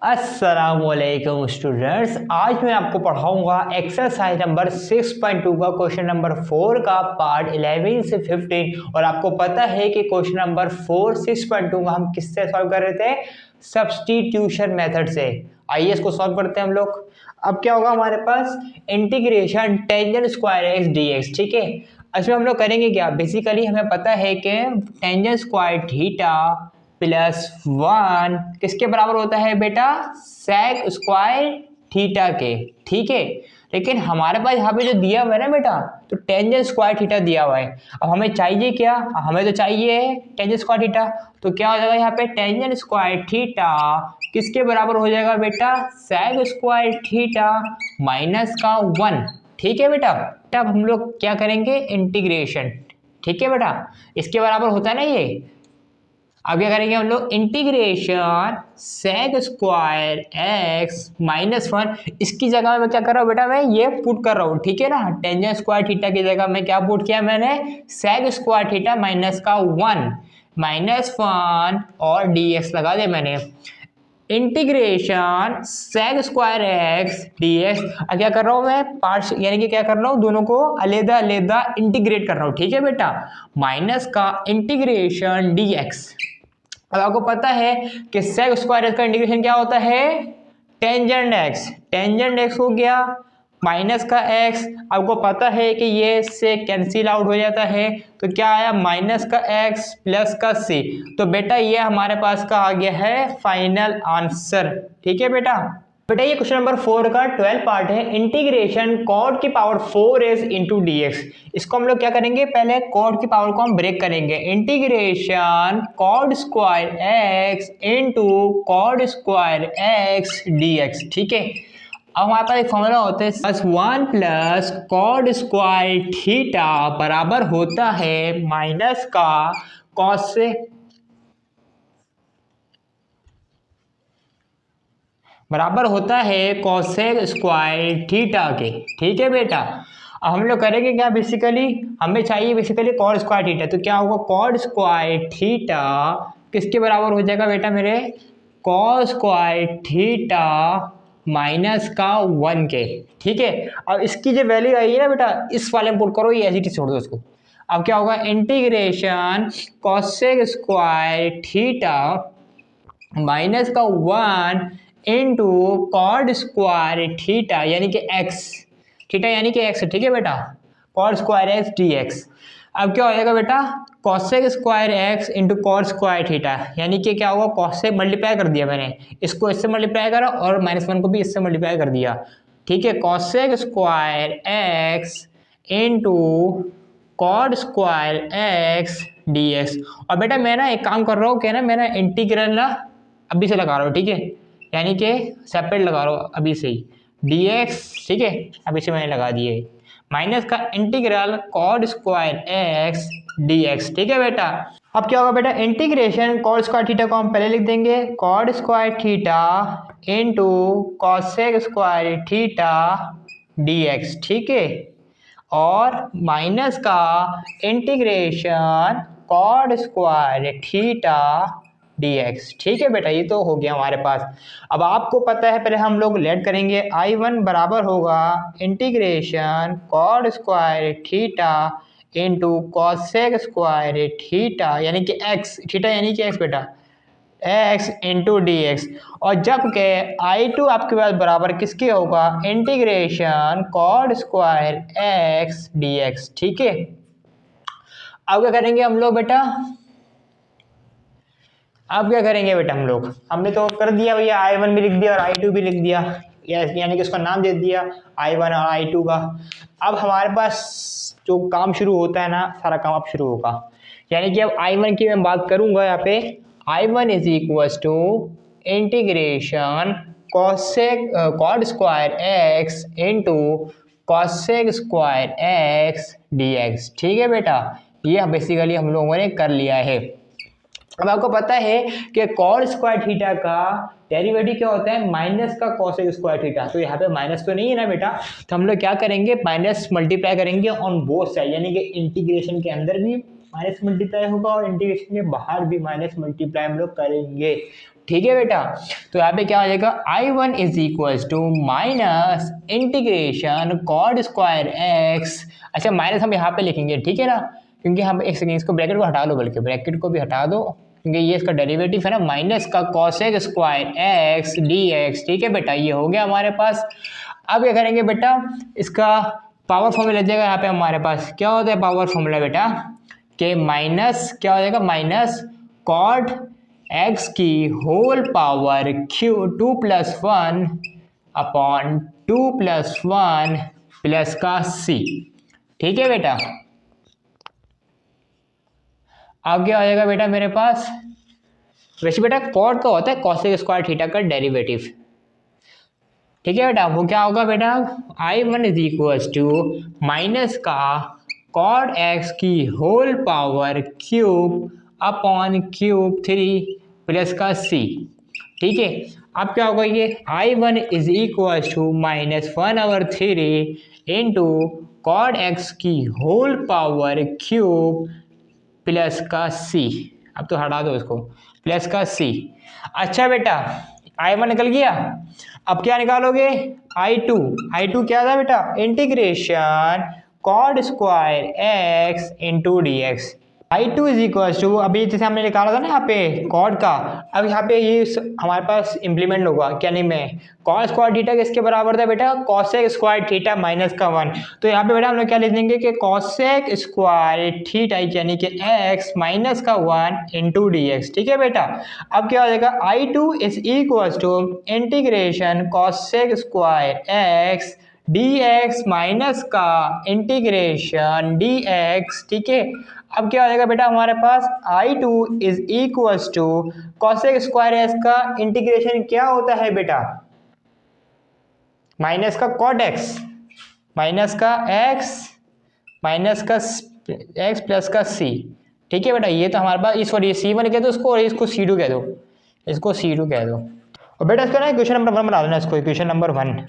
अस्सलामुअलैकुम स्टूडेंट्स, आज मैं आपको पढ़ाऊंगा एक्सरसाइज नंबर 6.2 का क्वेश्चन नंबर 4 का पार्ट 11 से 15। और आपको पता है कि क्वेश्चन नंबर 4 6.2 का हम किससे सॉल्व कर रहे थे? सब्स्टिट्यूशन मेथड से। आइए इसको सॉल्व करते हैं हम लोग। अब क्या होगा हमारे पास? Integration tangent square x d x. ठीक है, इसमें हम लोग करेंगे क्या? बेसिकली हमें पता है कि टेंजेंट स्क्वायर थीटा +1 किसके बराबर होता है बेटा? सेक स्क्वायर थीटा के। ठीक है, लेकिन हमारे पास यहाँ पे जो दिया हुआ है ना बेटा, तो टेंजेंट स्क्वायर थीटा दिया हुआ है। अब हमें चाहिए क्या? हमें तो चाहिए टेंजेंट स्क्वायर थीटा। तो क्या हो जाएगा यहाँ पे? टेंजेंट स्क्वायर थीटा किसके बराबर हो जाएगा बेटा? Sec square theta -1। ठीक है बेटा। तब हम लोग क्या करेंगे? इंटीग्रेशन। ठीक है बेटा, इसके बराबर होता है ना ये। अब क्या करेंगे हम लोग? Integration sec square x -1। इसकी जगह मैं क्या कर रहा हूँ बेटा? मैं ये पुट कर रहा हूँ। ठीक है ना, टेंजेंट स्क्वायर थीटा की जगह मैं क्या पुट किया मैंने? सेक स्क्वायर थीटा -1 और dx लगा दिया मैंने। Integration sec square x dx। अब क्या कर रहा हूँ मैं? पार्ट यानी कि क्या कर रहा हूँ? दोनों को अलग अलग इंटीग्रेट कर रहा हूँ। ठीक है बेटा, माइनस का इंटीग्रेशन dx। अब आपको पता है कि सेक स्क्वायर एक्स का इंटीग्रेशन क्या होता है? Tangent x. टेंजेंट एक्स हो गया माइनस का एक्स। आपको पता है कि ये से कैंसिल आउट हो जाता है, तो क्या आया? माइनस का एक्स प्लस का सी। तो बेटा ये हमारे पास का आ गया है फाइनल आंसर। ठीक है बेटा। बेटा ये क्वेश्चन नंबर 4 का 12 पार्ट है। इंटीग्रेशन कॉड की power 4s into d x. इसको हम लोग क्या करेंगे? पहले कॉड की पावर को हम ब्रेक करेंगे। Integration cot square x into code square x d x. ठीक है, अब हमारे पास एक फॉर्मूला होता है +1 प्लस कॉड स्क्वायर थीटा बराबर होता है माइनस का कॉस से बराबर होता है कोसेक स्क्वायर थीटा के। ठीक है बेटा। अब हम लोग करेंगे क्या? बेसिकली हमें चाहिए बेसिकली कॉड स्क्वायर थीटा। तो क्या होगा? कॉड स्क्वायर थीटा किसके बराबर हो जाएगा बेटा मेरे? कॉस स्क्वायर थीटा -1 के। ठीक है, अब इसकी जो वैल्यू आई है ना बेटा, इस वाले में पुट करो, ये ऐसी छोड़ दो उसको। अब क्या होगा? Integration cosec square theta -1 into code square theta यानी कि एक्स। थीटा यानी कि एक्स। ठीक है बेटा, code square x d x. अब क्या हो जाएगा बेटा? Cosec square x into code square theta यानी कि क्या होगा? कॉसेक मल्टीप्लाई कर दिया मैंने, इसको इससे मल्टीप्लाई करा और -1 को भी इससे मल्टीप्लाई कर दिया। ठीक है, cosec square x into code square x d x. और बेटा मैं ना एक काम कर रहा हूँ, क्या ना, मैं ना इंटीग्रल ना अभी से लगा रहा हूँ। ठीक है, यानी कि सेपरेट लगा रहा हूँ अभी से ही dx। ठीक है, अभी से मैंने लगा दिए माइनस का integral code square x dx। ठीक है बेटा। अब क्या होगा बेटा? इंटीग्रेशन कॉड स्क्वायर थीटा को हम पहले लिख देंगे code square theta into cosec square theta dx। ठीक है, और माइनस का integration cot square theta dx। ठीक है बेटा, ये तो हो गया हमारे पास। अब आपको पता है, पहले हम लोग लेट करेंगे। I1 बराबर होगा integration cot square theta into cosec square theta यानी कि x। थीटा यानी कि x बेटा, x इंटू डी एक्स। और जबकि I2 आपके पास बराबर किसके होगा? Integration cot square x dx। ठीक है, अब क्या करेंगे हम लोग बेटा? अब क्या करेंगे बेटा हम लोग? हमने तो कर दिया भैया, I1 भी लिख दिया और I2 भी लिख दिया, यानी कि उसका नाम दे दिया I1 और I2 का। अब हमारे पास जो काम शुरू होता है ना, सारा काम अब शुरू होगा। यानी कि अब I1 की मैं बात करूंगा यहाँ पे। I1 is equal to integration cot square x into cosec square x dx। ठीक है बेटा, ये बेसिकली हम लोगों ने कर लिया है। अब आपको पता है कि कॉड स्क्वायर थीटा का डेरिवेटिव क्या होता है? माइनस का कॉसेक स्क्वायर थीटा। तो यहाँ पे माइनस तो नहीं है ना बेटा, तो हम लोग क्या करेंगे? माइनस मल्टीप्लाई करेंगे ऑन बोथ साइड, यानी कि इंटीग्रेशन के अंदर भी माइनस मल्टीप्लाई होगा और इंटीग्रेशन के बाहर भी माइनस मल्टीप्लाई हम लोग करेंगे। ठीक है बेटा। तो यहाँ पे क्या हो जाएगा, I1 is equal to minus integration cot square x. अच्छा माइनस हम यहाँ पे लिखेंगे, ठीक है ना, क्योंकि हम एक सेकेंड इसको ब्रैकेट को हटा लो, बल्कि ब्रैकेट को भी हटा दो क्योंकि ये इसका डेरिवेटिव है ना, माइनस का cosec square x d x. ठीक है बेटा, ये हो गया हमारे पास। अब क्या करेंगे बेटा, इसका पावर फॉर्मूला लग जाएगा यहाँ पे हमारे पास। क्या होता है पावर फॉर्मूला बेटा, के माइनस क्या हो जाएगा, माइनस कॉड एक्स की whole power cube 2+1 upon 2+1 plus का सी। ठीक है बेटा, अब क्या हो जाएगा बेटा मेरे पास, वैसे बेटा कॉड का होता है कॉसेक स्क्वायर थीटा का डेरिवेटिव। ठीक है बेटा, वो क्या होगा बेटा, I1 is equal to minus का कॉड एक्स की whole power cube upon cube 3 plus का सी। ठीक है, अब क्या होगा, ये I1 is equal to -1/3 into cot x की होल पावर क्यूब प्लस का सी। अब तो हटा दो इसको, प्लस का सी। अच्छा बेटा, I1 निकल गया। अब क्या निकालोगे, I2 क्या था बेटा, integration cot square x into d x. I2 is equal to, अभी जैसे हमने निकाला था ना यहाँ पे कॉड का, अब यहाँ पे ये हमारे पास इम्प्लीमेंट होगा क्या नहीं में, कॉड स्क्वायर थीटा किसके बराबर था बेटा, कॉसेक स्क्वायर थीटा माइनस का 1। तो यहाँ पे बेटा हम लोग क्या लिख देंगे कि कॉसेक स्क्वायर थीटा यानी कि x माइनस का 1 इंटू डी एक्स। ठीक है बेटा, अब क्या हो जाएगा, I2 is equal to integration cosec square x dx minus का इंटीग्रेशन dx। ठीक है, अब क्या हो जाएगा बेटा हमारे पास, I2 is equal to cosec square x का इंटीग्रेशन क्या होता है बेटा, माइनस का कॉट एक्स माइनस का एक्स माइनस का एक्स प्लस का सी। ठीक है बेटा, ये तो हमारे पास, इस ये C1 कह दो इसको, और इसको C2 कह दो, इसको C2 कह दो। और बेटा इसको ना इक्वेशन नंबर 1 बना देना, इसको इक्वेशन नंबर 1।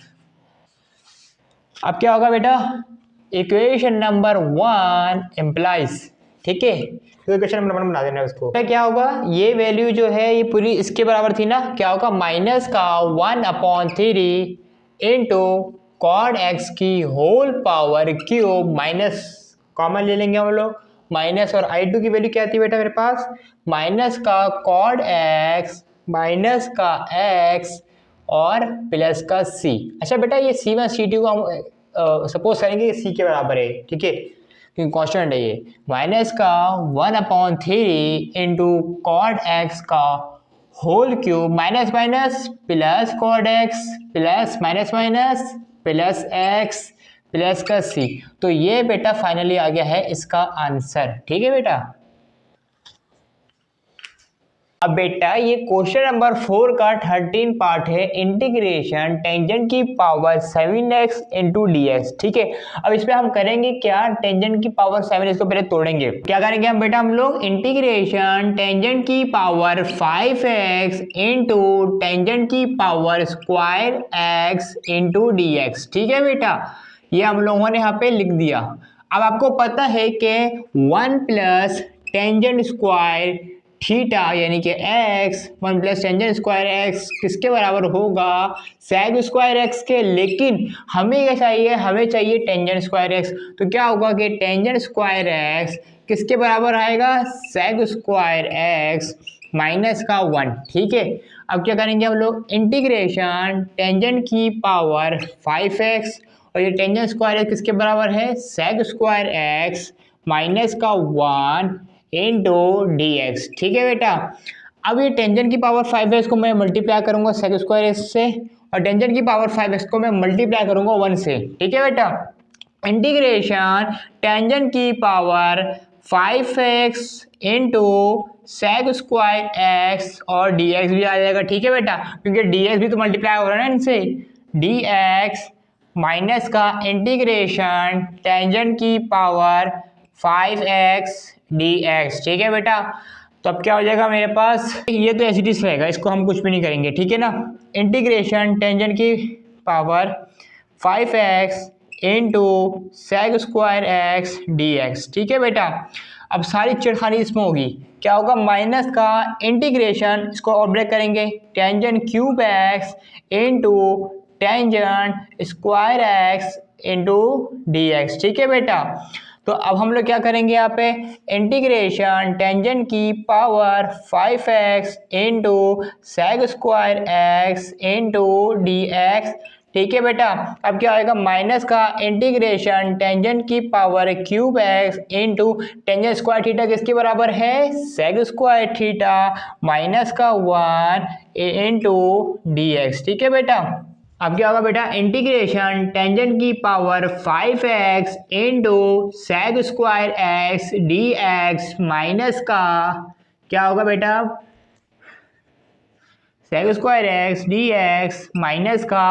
अब क्या होगा बेटा, इक्वेशन नंबर 1 इम्प्लाइज। ठीक है, तो इक्वेशन नंबर 1 बना देना उसको। क्या होगा, ये वैल्यू जो है ये पूरी इसके बराबर थी ना, क्या होगा, माइनस का 1/3 इंटू कॉड एक्स की whole power cube, minus common ले लेंगे हम लोग, माइनस, और I2 की वैल्यू क्या थी बेटा मेरे पास, माइनस का कॉड एक्स माइनस का एक्स और प्लस का सी। अच्छा बेटा, ये C1 C2 को हम सपोज करेंगे कि सी के बराबर है। ठीक है, क्योंकि कॉन्स्टेंट है ये, माइनस का 1/3 इंटू कॉड एक्स का whole cube, minus minus plus cot x plus minus minus plus x plus का सी। तो ये बेटा फाइनली आ गया है इसका आंसर। ठीक है बेटा, अब बेटा ये क्वेश्चन नंबर 4 का 13 पार्ट है, इंटीग्रेशन टेंजेंट की power 7x into d x. ठीक है, अब इसमें हम करेंगे क्या, टेंजेंट की पावर 7, इसको पहले तोड़ेंगे। क्या करेंगे हम बेटा, हम लोग इंटीग्रेशन टेंजेंट की पावर 5x इंटू टेंजेंट की power square x into d x. ठीक है बेटा, ये हम लोगों ने यहाँ पे लिख दिया। अब आपको पता है कि 1 प्लस टेंजेंट स्क्वायर थीटा यानी कि x 1 plus tangent square x किसके बराबर होगा, सेक स्क्वायर x के। लेकिन हमें क्या चाहिए, हमें चाहिए टेंजेंट स्क्वायर x। तो क्या होगा कि टेंजेंट स्क्वायर x किसके बराबर आएगा, सेक स्क्वायर x माइनस का 1। ठीक है, अब क्या करेंगे हम लोग, इंटीग्रेशन टेंजेंट की पावर 5x, और ये टेंजेंट स्क्वायर x किसके बराबर है, सेक स्क्वायर x माइनस का 1 इंटू डी एक्स। ठीक है बेटा, अब ये टेंजेंट की पावर 5 है, इसको मैं मल्टीप्लाई करूंगा सेक स्क्वायर एक्स से, और टेंजेंट की पावर 5x को मैं मल्टीप्लाई करूंगा 1 से। ठीक है बेटा, इंटीग्रेशन टेंजेंट की power 5x into sec square x और डी एक्स भी आ जाएगा। ठीक है बेटा, क्योंकि डी एक्स भी तो मल्टीप्लाई हो रहा है ना इनसे, डी एक्स माइनस का इंटीग्रेशन टेंजेंट की पावर 5x dx। ठीक है बेटा, तो अब क्या हो जाएगा मेरे पास, ये तो ऐसे ही रहेगा, इसको हम कुछ भी नहीं करेंगे। ठीक है ना, इंटीग्रेशन टेंजेंट की power 5x into sec square x d x. ठीक है बेटा, अब सारी चिड़खानी इसमें होगी, क्या होगा, माइनस का इंटीग्रेशन, इसको और ब्रेक करेंगे, tangent cube x into tangent square x into d x. ठीक है बेटा, तो अब हम लोग क्या करेंगे, यहाँ पे इंटीग्रेशन टेंजेंट की power 5x into sec square x into d x. ठीक है बेटा, अब क्या आएगा, माइनस का इंटीग्रेशन टेंजेंट की power cube x into tangent square theta किसके बराबर है, सेक स्क्वायर थीटा माइनस का 1 इंटू डी एक्स। ठीक है बेटा, अब क्या होगा बेटा, इंटीग्रेशन टेंजेंट की power 5x into sec square x d x minus का क्या होगा बेटा, sec square x d x minus का,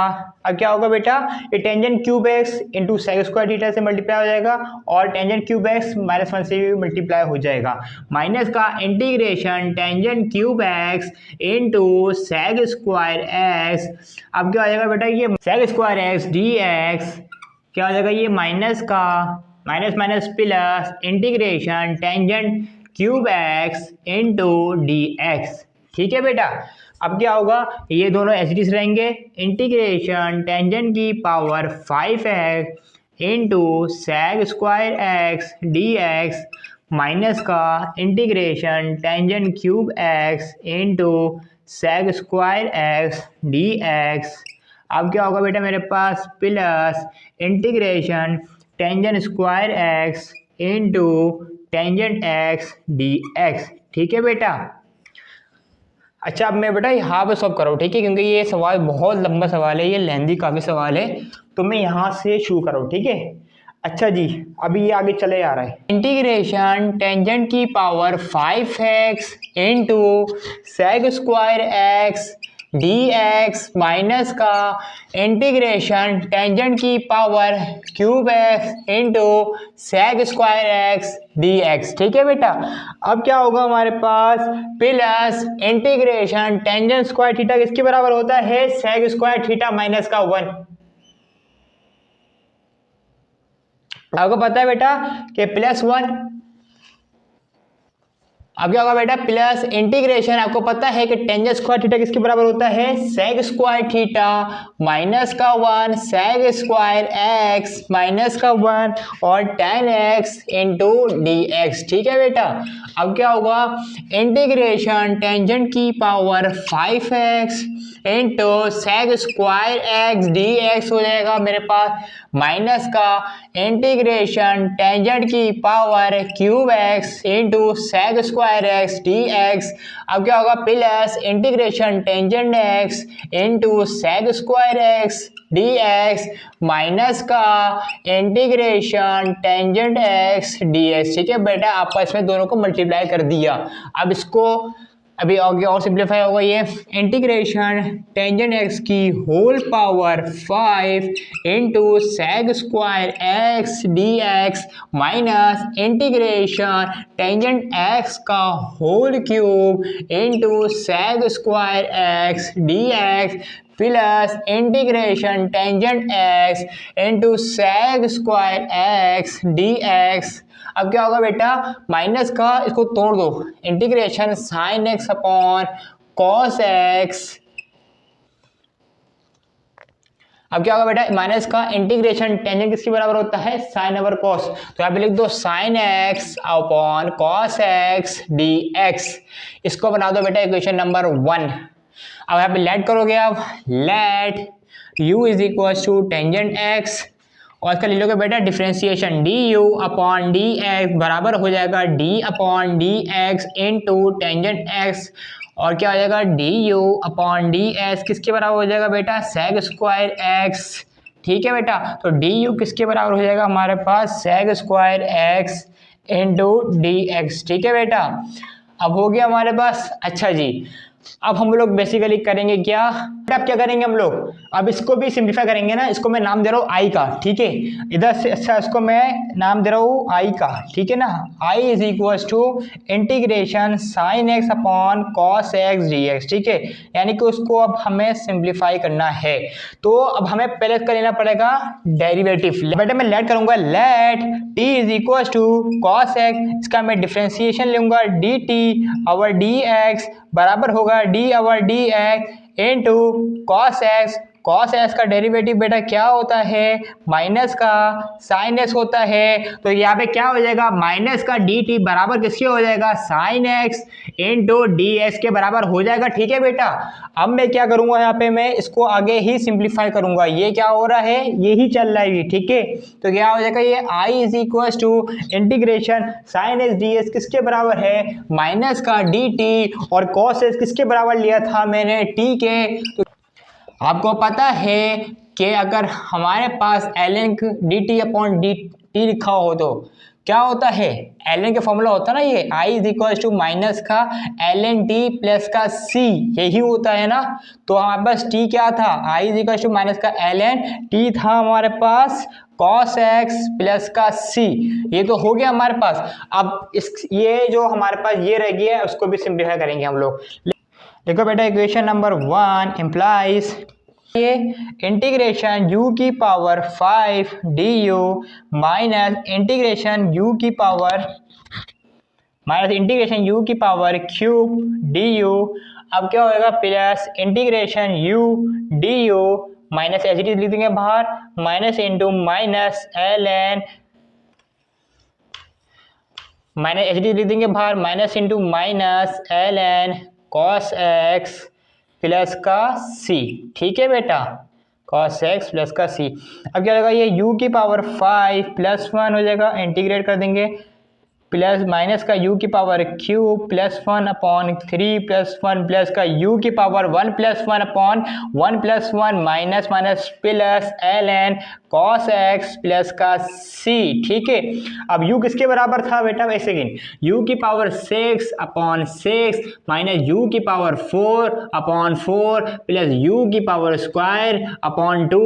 अब क्या होगा बेटा, ये tangent cube x into sec square theta से मल्टीप्लाई हो जाएगा और टेंजेंट क्यूब एक्स -1 से भी मल्टीप्लाई हो जाएगा, माइनस का integration tangent cube x into sec square x. अब क्या हो जाएगा बेटा, ये sec square x d x क्या हो जाएगा, ये माइनस का minus minus plus integration tangent cube x into d x. ठीक है बेटा, अब क्या होगा, ये दोनों एच डी रहेंगे, इंटीग्रेशन टेंजेंट की power 5x into sec square x d x minus का integration tangent cube x into sec square x d x. अब क्या होगा बेटा, मेरे पास plus integration tangent square x into tangent x d x. ठीक है बेटा, अच्छा अब मैं बेटा यहाँ पे सॉल्व करो, ठीक है, क्योंकि ये सवाल बहुत लंबा सवाल है, ये लेंदी काफ़ी सवाल है, तो मैं यहाँ से शुरू करो, ठीक है। अच्छा जी, अभी ये आगे चले आ रहा है, इंटीग्रेशन टेंजेंट की power 5x into sec square x d x minus का इंटीग्रेशन टेंजेंट की power cube x into sec square x d x. ठीक है बेटा, अब क्या होगा हमारे पास, plus integration tangent square theta किसके बराबर होता है, सेक स्क्वायर थीटा माइनस का 1। आपको पता है बेटा कि +1। अब क्या होगा बेटा, प्लस इंटीग्रेशन, आपको पता है कि टेंजेंट स्क्वायर थीटा किसके बराबर होता है, सेक स्क्वायर थीटा माइनस का 1 सेक स्क्वायर एक्स माइनस का 1 और tan x into d x. ठीक है बेटा, अब क्या होगा, इंटीग्रेशन टेंजेंट की power 5x into sec square x d x हो जाएगा मेरे पास, माइनस का इंटीग्रेशन टेंजेंट की power cube x into sec square x d x. अब क्या होगा, plus integration tangent x into sec square x d x minus का integration tangent x d x. ठीक है बेटा, आपस में दोनों को मल्टीप्लाई कर दिया। अब इसको अभी आगे और सिंप्लीफाई होगा, ये इंटीग्रेशन टेंजेंट एक्स की whole power 5 into sec square x d x minus integration tangent x का whole cube into sec square x d x plus integration tangent x into sec square x d x. अब क्या होगा बेटा, minus का इसको तोड़ दो, integration sine x upon cos x. अब क्या होगा बेटा, माइनस का इंटीग्रेशन टेंजेंट किसके बराबर होता है, साइन ओवर कॉस, तो यहाँ पे लिख दो sign x upon cos x d x. इसको बना दो बेटा इक्वेशन नंबर 1। अब यहाँ पे लेट करोगे आप, let u is equal to tangent x और इसका ले लोगे बेटा differentiation, d u upon d x बराबर हो जाएगा d upon d x into tangent x और क्या हो जाएगा, d u upon d x किसके बराबर हो जाएगा बेटा, सेक स्क्वायर एक्स। ठीक है बेटा, तो डी यू किसके बराबर हो जाएगा हमारे पास, sec square x into d x. ठीक है बेटा, अब हो गया हमारे पास। अच्छा जी, अब हम लोग बेसिकली करेंगे क्या, अब क्या करेंगे हम लोग, अब इसको भी सिंप्लीफाई करेंगे ना। इसको मैं नाम दे रहा हूँ आई का, ठीक है, इधर से अच्छा इसको मैं नाम दे रहा हूँ आई का, ठीक है ना। I is equal to integration sine x upon cos x d x, ठीक है। यानी कि उसको अब हमें सिंप्लीफाई करना है, तो अब हमें पहले इसका लेना पड़ेगा डेरिवेटिव। बेटा मैं लेट करूंगा, let t is equal to cos x, इसका मैं डिफ्रेंसिएशन लूंगा डी टी और डी एक्स बराबर होगा डी और d x into cos x. Cos x का डेरिवेटिव बेटा क्या होता है, माइनस का साइन एक्स होता है, तो यहाँ पे क्या हो जाएगा, माइनस का डी टी बराबर किसके हो जाएगा, sine x into D x के बराबर हो जाएगा, ठीक है बेटा। अब मैं क्या करूंगा, यहाँ पे मैं इसको आगे ही सिंप्लीफाई करूंगा। ये क्या हो रहा है, ये ही चल रहा है, ठीक है। तो क्या हो जाएगा, ये I is equal to integration sine x d x किसके बराबर है, माइनस का डी टी, और कॉस एक्स किसके बराबर लिया था मैंने, टी के। तो आपको पता है कि अगर हमारे पास ln D T upon D T लिखा हो तो क्या होता है, ln का फॉर्मूला होता है ना, ये i is equal to minus का ln t प्लस का c, यही होता है ना। तो हमारे पास t क्या था, i is equal to minus का ln t था हमारे पास cos x प्लस का c, ये तो हो गया हमारे पास। अब इस ये जो हमारे पास ये रह गया है उसको भी सिंप्लीफाई करेंगे हम लोग। देखो बेटा इक्वेशन नंबर 1 इम्प्लाइज ये इंटीग्रेशन u की power 5 du minus integration u की पावर क्यूब du। अब क्या होगा, plus integration u du minus H D लिख देंगे बाहर, minus into minus ln, minus H D लिख देंगे बाहर, minus into minus ln cos x plus का c, ठीक है बेटा, cos x प्लस का c। अब क्या होगा, ये u की पावर 5 प्लस 1 हो जाएगा, इंटीग्रेट कर देंगे, प्लस माइनस का u की power cube plus 1 upon 3 plus 1 plus का u की power 1 plus 1 upon 1 plus 1 minus minus plus ln cos x plus का c, ठीक है। अब u किसके बराबर था बेटा, एक सेकेंड, u की पावर 6 अपॉन 6 माइनस u की पावर 4 अपॉन 4 प्लस u की power square upon 2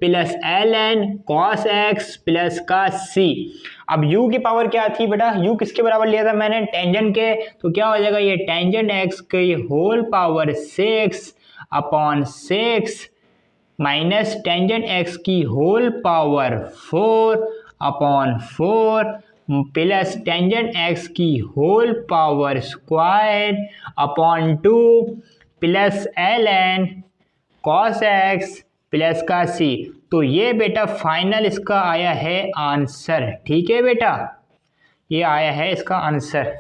plus ln cos x plus का c। अब u की पावर क्या थी बेटा, u किसके बराबर लिया था मैंने, टेंजेंट के, तो क्या हो जाएगा, ये टेंजेंट x की whole power 6 upon 6 minus tangent x की whole power 4 upon 4 plus tangent x की whole power square upon 2 plus ln cos x plus का c। तो ये बेटा फाइनल इसका आया है आंसर, ठीक है बेटा, ये आया है इसका आंसर।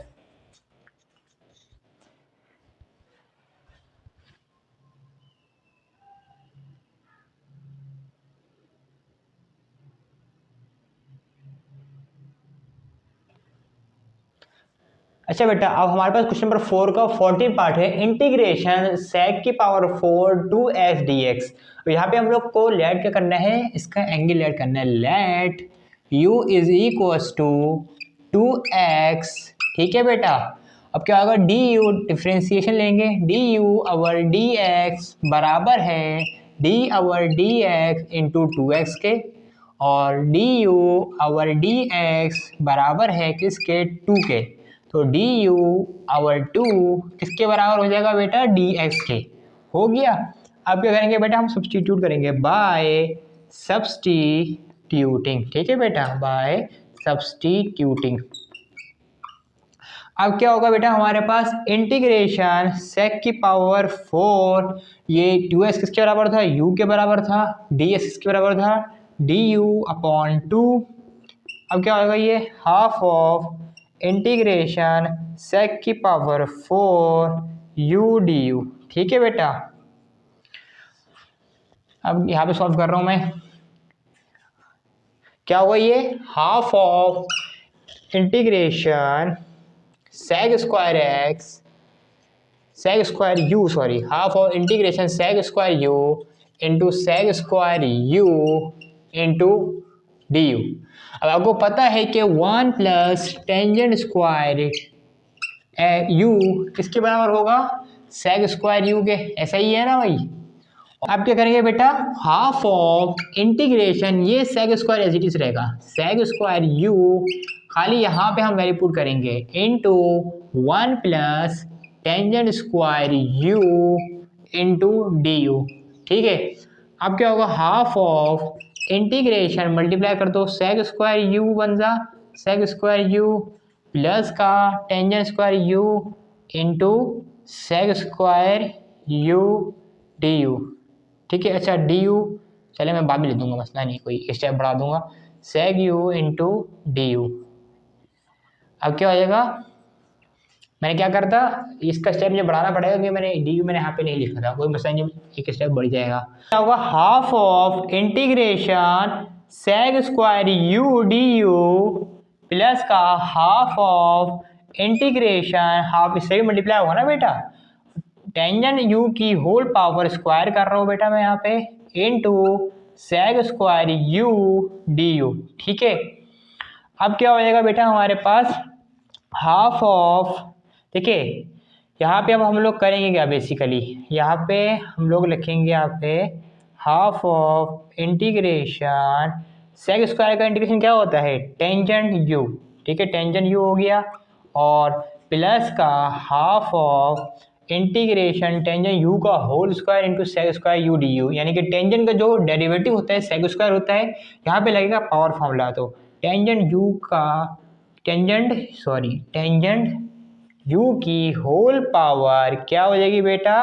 अच्छा बेटा अब हमारे पास क्वेश्चन नंबर 4 का 14 पार्ट है, इंटीग्रेशन सेक की पावर 4 2x dx। तो यहाँ पे हम लोग को लेट क्या करना है, इसका एंगल लेट करना है, let u is equal to 2x, ठीक है बेटा। अब क्या होगा, du डिफ्रेंसिएशन लेंगे, du अवर dx बराबर है d अवर dx इंटू 2x के, और du अवर dx बराबर है किसके, 2 के। तो du आवर 2 किसके बराबर हो जाएगा बेटा, dx के, हो गया। अब क्या करेंगे बेटा, हम सब्स्टिट्यूट करेंगे बाय सब्स्टिट्यूटिंग, ठीक है बेटा, बाय सब्स्टिट्यूटिंग। अब क्या होगा बेटा, हमारे पास इंटीग्रेशन सेक की पावर 4, ये 2x किसके बराबर था, u के बराबर था, ds किसके बराबर था, du अपॉन 2। अब क्या होगा, ये हाफ ऑफ इंटीग्रेशन सेक की पावर 4 u du, ठीक है बेटा। अब यहाँ पे सॉल्व कर रहा हूँ मैं, क्या होगा, ये half of integration sec square x sec square u, sorry, half of integration sec square u into sec square u into d u. अब आपको पता है कि 1 प्लस टेंजेंट स्क्वायर यू किसके बराबर होगा, सेक स्क्वायर यू के, ऐसा ही है ना भाई। अब क्या करेंगे बेटा, हाफ ऑफ इंटीग्रेशन, ये sec square as it is रहेगा, सेक स्क्वायर यू खाली यहाँ पे हम वैल्यू पुट करेंगे into 1 plus tangent square u into d u. ठीक है, अब क्या होगा, हाफ ऑफ इंटीग्रेशन मल्टीप्लाई कर दो, सेक स्क्वायर यू बन जा सेक स्क्वायर यू प्लस का tangent square u into sec square u d u. ठीक है, अच्छा डी यू चले मैं बाद में लिख दूंगा, मसला नहीं, कोई स्टेप बढ़ा दूंगा, सेक यू इंटू डी यू। अब क्या हो जाएगा, मैंने क्या करता, इसका स्टेप मुझे बढ़ाना पड़ेगा क्योंकि मैंने डी यू मैंने यहाँ पे नहीं लिखा था, कोई मसला नहीं, एक स्टेप बढ़ जाएगा। क्या होगा, half of integration sec square u d u plus का हाफ ऑफ इंटीग्रेशन, हाफ इससे भी मल्टीप्लाई होगा ना बेटा, टेंजेंट यू की होल पावर स्क्वायर कर रहा हूँ बेटा मैं यहाँ पे into sec square u d u. ठीक है, अब क्या हो जाएगा बेटा हमारे पास हाफ ऑफ, देखिए यहाँ पे अब हम लोग करेंगे क्या, बेसिकली यहाँ पे हम लोग लिखेंगे यहाँ पे half of integration, sec square का इंटीग्रेशन क्या होता है, टेंजेंट यू। ठीक है, टेंजेंट यू हो गया, और प्लस का half of integration tangent u का whole square into sec square u d u, यानी कि टेंजेंट का जो डेरिवेटिव होता है सेक स्क्वायर होता है, यहाँ पे लगेगा पावर फॉर्मूला, तो टेंजेंट यू का टेंजेंट यू की होल पावर क्या हो जाएगी बेटा,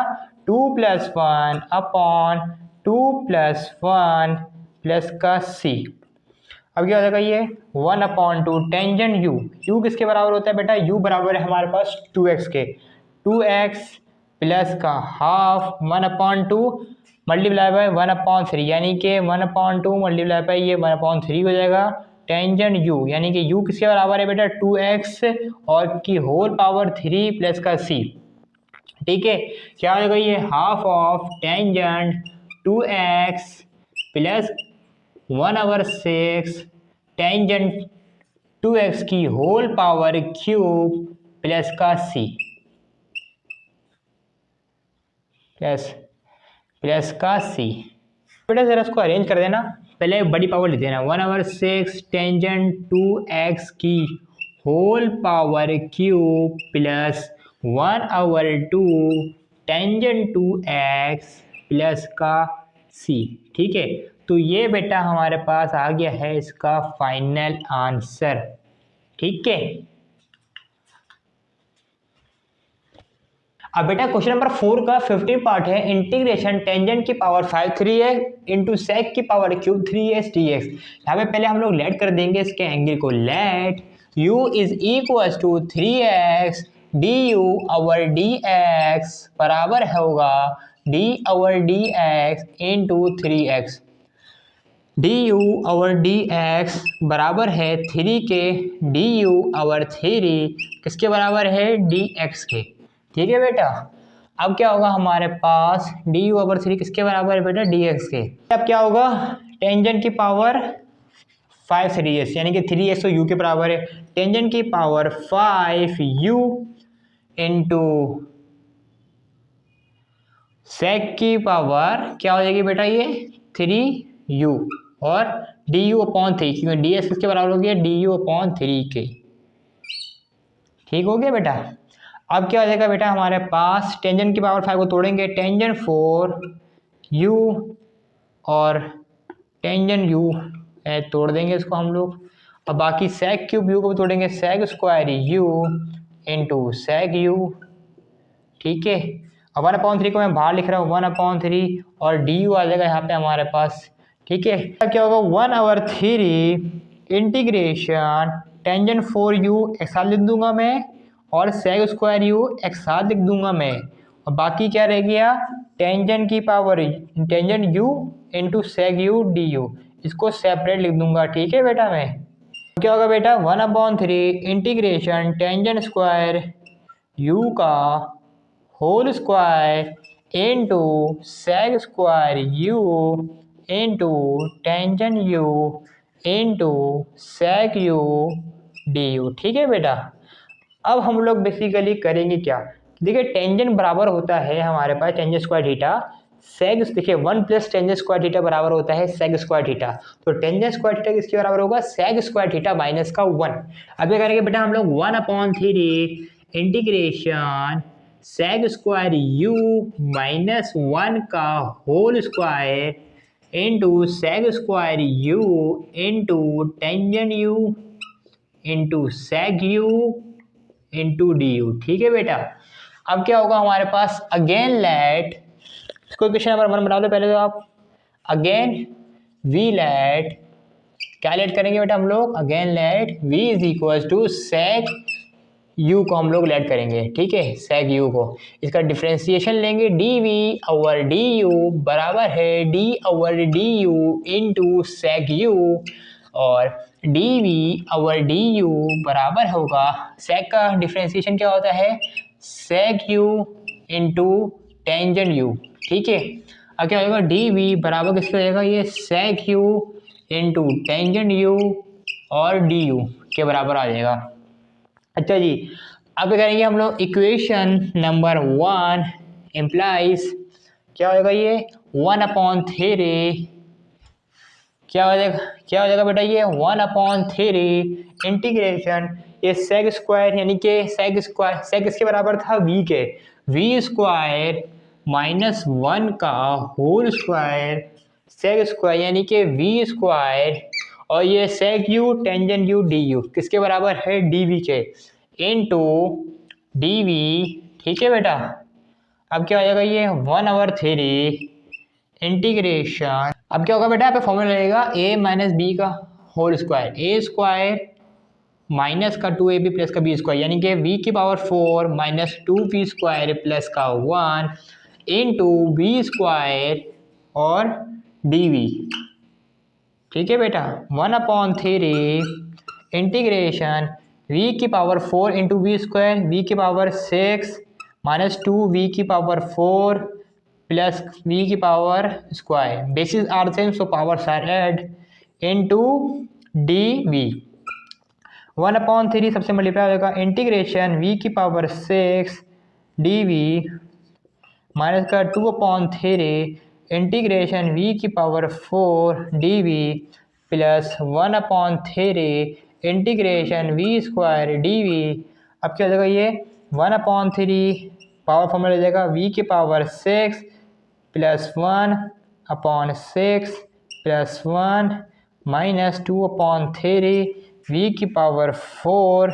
2 + 1 अपॉन 2 + 1 प्लस का सी। अब क्या हो जाएगा, ये 1/2 टेंजेंट यू किसके बराबर होता है बेटा, यू बराबर है हमारे पास 2x के, 2x प्लस का हाफ 1/2 मल्टीप्लाई बाय 1/3, यानी कि 1/2 मल्टीप्लाई बाय ये 1/3 हो जाएगा टेंजेंट यू, यानी कि यू किसके बराबर है बेटा 2x और की होल पावर 3 प्लस का c। ठीक है, क्या हो जाएगा, ये half of tangent 2x plus 1/6 tangent 2x की होल पावर क्यूब प्लस का c प्लस का c। बेटा जरा इसको अरेंज कर देना, पहले बड़ी पावर लिख देना, 1/6 टेंजेंट 2x की whole power cube plus 1/2 tangent 2x plus का c। ठीक है, तो ये बेटा हमारे पास आ गया है इसका फाइनल आंसर। ठीक है, अब बेटा क्वेश्चन नंबर 4 का 15 पार्ट है, इंटीग्रेशन टेंजेंट की पावर 5 3x इंटू सेक की पावर क्यूब 3s dx। यहाँ पे पहले हम लोग लेट कर देंगे इसके एंगल को, let u is equal to 3x du over dx बराबर होगा d over dx into 3x, du over dx बराबर है 3 के, du ओवर 3 किसके बराबर है, dx के। ठीक है बेटा, अब क्या होगा हमारे पास du ओवर 3 किसके बराबर है बेटा, dx के। अब क्या होगा, टेंजेंट की पावर 5 3s, यानी कि 3x तो u के बराबर है, टेंजेंट की पावर 5u इंटू सेक की पावर क्या हो जाएगी बेटा, ये 3u और du/3, क्योंकि ds किसके बराबर हो गया, du/3 के। ठीक हो गया बेटा, अब क्या हो जाएगा बेटा हमारे पास, टेंजेंट की पावर 5 को तोड़ेंगे, टेंजेंट 4u और टेंजेंट u तोड़ देंगे इसको हम लोग, अब बाकी सेक क्यूब u को भी तोड़ेंगे, sec square u into sec u। ठीक है, अब 1/3 को मैं बाहर लिख रहा हूँ 1/3 और du आ जाएगा यहाँ पे हमारे पास। ठीक है, क्या होगा 1/3 इंटीग्रेशन टेंजेंट 4u एक साथ लिख दूंगा मैं और सेक स्क्वायर u एक साथ लिख दूंगा मैं, और बाकी क्या रह गया, टेंजेंट की power tangent u into sec u du, इसको सेपरेट लिख दूंगा। ठीक है बेटा, मैं क्या होगा बेटा 1/3 इंटीग्रेशन टेंजेंट स्क्वायर u का whole square into sec square u into tangent u into sec u du। ठीक है बेटा, अब हम लोग बेसिकली करेंगे क्या देखिए टेंजेंट बराबर होता है हमारे पास टेंजेंट स्क्वायर थीटा सेग, देखिए 1 प्लस टेंजेंट स्क्वायर थीटा बराबर होता है सेग स्क्वायर थीटा। तो टेंजेंट स्क्वायर थीटा किसके बराबर होगा, सेग स्क्वायर थीटा माइनस का 1। अब क्या करेंगे बेटा हम लोग 1/3 integration sec square u minus 1 का whole square into sec square u into tangent u into sec u into d u. ठीक है बेटा। अब क्या होगा हमारे पास, अगेन लेट, इसको इक्वेशन नंबर 1 बना दो पहले तो आप। अगेन वी लेट, क्या लेट करेंगे बेटा हम लोग, again let v is equal to sec u को हम लोग लेट करेंगे। ठीक है, सेक u को, इसका डिफ्रेंसिएशन लेंगे dv ओवर du बराबर है d over du into sec u, और dv ओवर du बराबर होगा, सेक का डिफ्रेंसिएशन क्या होता है, sec u into tangent u। ठीक है, अब क्या होगा dv बराबर किसका हो जाएगा, ये सेक u इंटू टेंजेंट u और du के बराबर आ जाएगा। अच्छा जी, अब क्या करेंगे हम लोग, इक्वेशन नंबर 1 इम्प्लाइज क्या हो जाएगा, ये 1/3 क्या हो जाएगा बेटा, ये 1/3 इंटीग्रेशन ये सेक स्क्वायर, यानी कि सेक स्क्वायर, सेक इसके बराबर था v के, v स्क्वायर माइनस 1 का होल स्क्वायर सेक स्क्वायर यानी कि v स्क्वायर, और ये सेक u tangent u D you किसके बराबर है, dv के, इनटू dv। ठीक है बेटा। अब क्या हो जाएगा, ये 1/3 इंटीग्रेशन, अब क्या होगा बेटा यहाँ पे फॉर्मूला रहेगा a माइनस बी का होल स्क्वायर, ए स्क्वायर माइनस का 2ab प्लस का बी स्क्वायर, यानी कि v की power 4 minus 2b square plus का 1 इंटू बी स्क्वायर और dv। ठीक है बेटा, 1/3 इंटीग्रेशन v की power 4 into b square, v की पावर 6 माइनस 2v की पावर 4 प्लस v की power square, bases are same so powers are add, into dv। 1/3 सबसे मल्टीप्लाई हो जाएगा, इंटीग्रेशन v की पावर 6 dv माइनस का 2/3 इंटीग्रेशन v की power 4 dv plus 1/3 integration v square dv। अब क्या हो जाएगा, ये 1/3 पावर फॉर्मूला हो जाएगा v की power 6 plus 1/6 plus 1 minus 2/3 v की power 4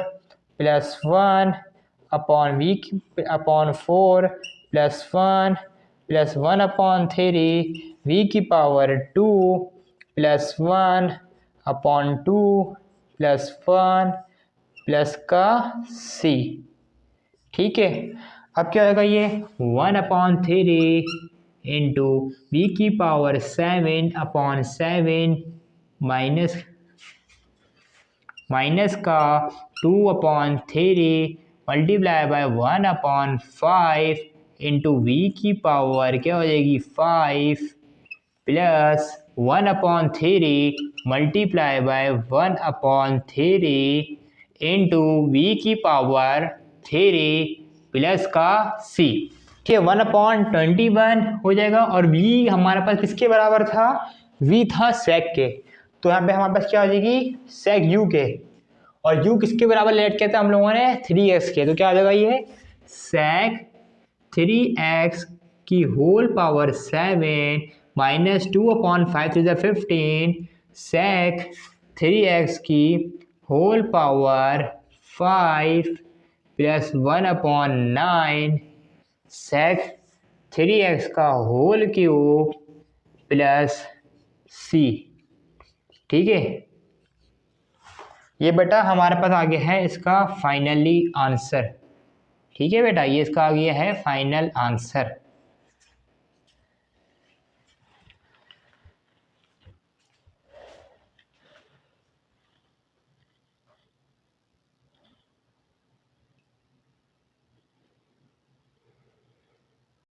plus 1/4 plus 1 plus 1/3 v की पावर 2 प्लस 1/2 प्लस 1 प्लस का c। ठीक है, अब क्या होगा, ये 1/3 इंटू वी की पावर 7/7 माइनस का 2/3 मल्टीप्लाई बाय 1/5 इंटू वी की पावर क्या हो जाएगी 5 plus 1/3 multiply by 1/3 into v की पावर 3 प्लस का c। ठीक है, 1/21 हो जाएगा, और v हमारे पास किसके बराबर था, v था सेक के, तो यहाँ पे हमारे पास क्या हो जाएगी सेक u के, और u किसके बराबर लेट किया था हम लोगों ने 3x के, तो क्या हो जाएगा, ये सेक 3x की whole power 7 minus 2/5 to the 15 sec 3x की होल पावर 5 प्लस 1/9 सेक 3x का होल क्यूब प्लस c। ठीक है, ये बेटा हमारे पास आगे है इसका फाइनली आंसर। ठीक है बेटा, ये इसका आगे है फाइनल आंसर।